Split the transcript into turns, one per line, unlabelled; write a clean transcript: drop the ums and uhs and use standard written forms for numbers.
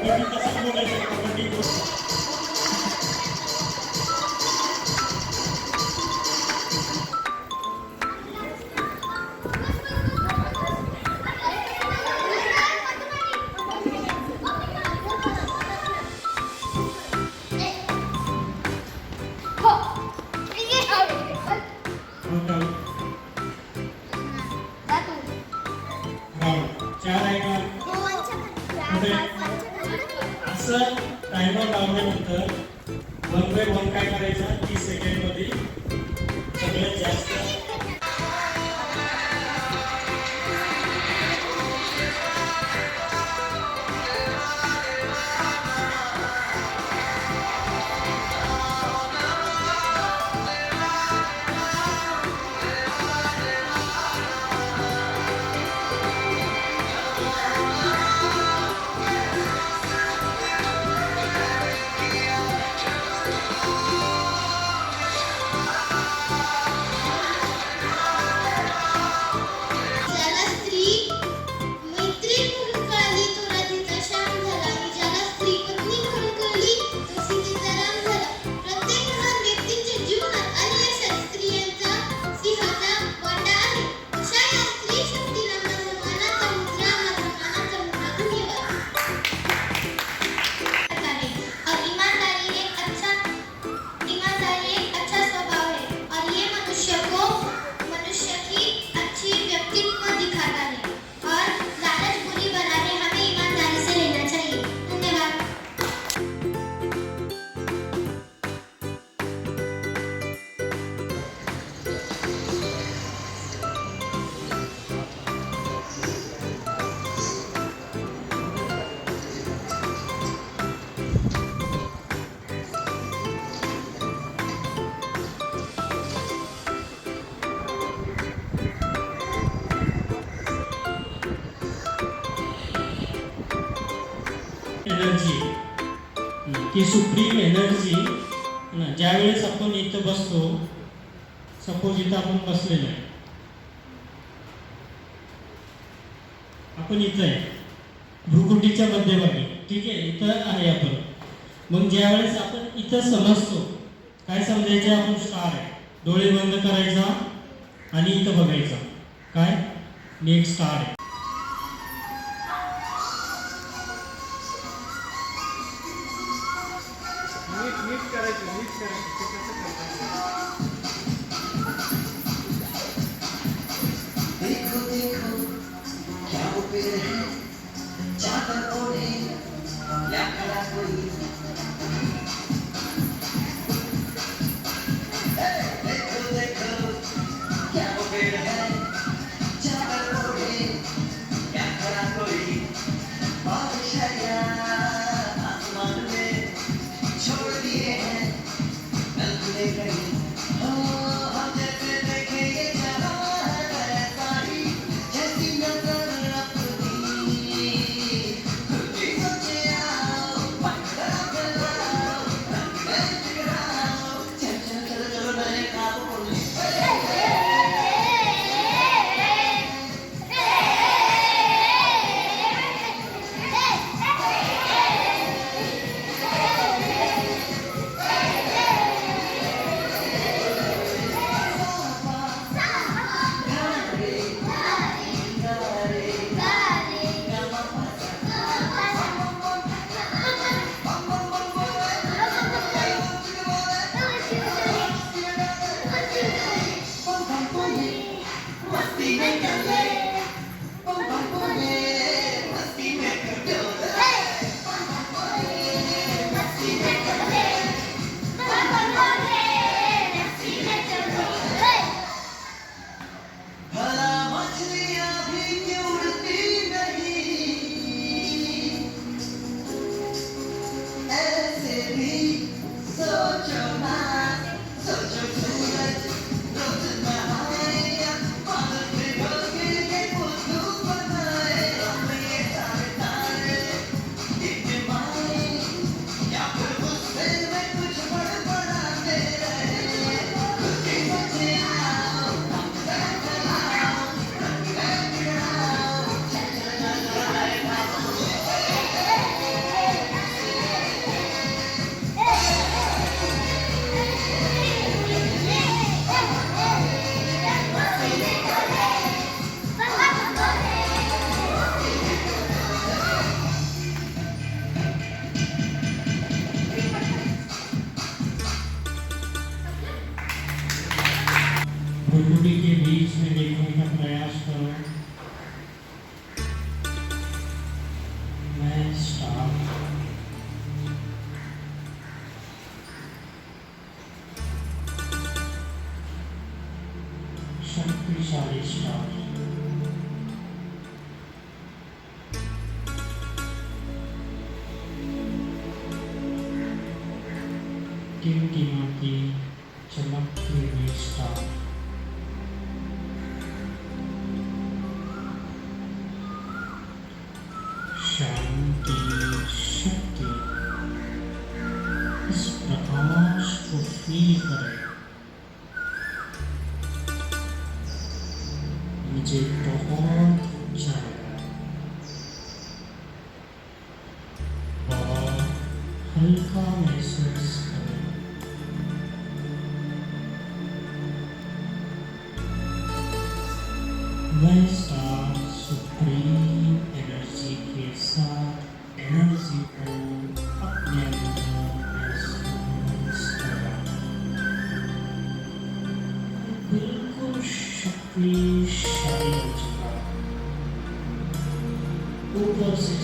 कबड्डी तसंच बोलायचं कबड्डी चार आहे का असं टायमर लावल्यानंतर 1 by 1 काय करायचं 30 सेकंड मध्ये सगळ्यात जास्त एनर्जी की सुप्रीम एनर्जी ना ज्यावेळेस आपण इथं बसतो सपोज इथं आपण बसलेलो आहे आपण इथं आहे भ्रुकुटीच्या मध्यभागी ठीक आहे इथं आहे आपण मग ज्यावेळेस आपण इथं समजतो काय समजायचं आपण स्टार आहे डोळे बंद करायचा आणि इथं बघायचं काय नेक्स्ट स्टार आहे नीट करायचं ते कसं करतात
देखो देखो क्या वो पेड़ है चादर ओढ़े या खड़ा कोई देखो देखो क्या वो पेड़ है चादर ओढ़े या खड़ा कोई बारिश आया आसमान में छोड़ दिए हैं नल खुले कहीं हम जैसे देखे ये जहां है सारी जैसी नजर अपनी खुद ही सोचे आओ
बीच में देखने का प्रयास करो। मैं स्टार शक्तिशाली स्टार टिमटिमाती चमकती हुई स्टार शांति शक्ति इस प्रकाश को फील करें। मुझे बहुत अच्छा लगा, बहुत हल्का महसूस करें। मैं स्टार सुप्रीम एनर्जी के साथ एनर्जी को अपने अंदर महसूस कर रहा हूं। बिल्कुल शक्तिशाली हो चुका, ऊपर से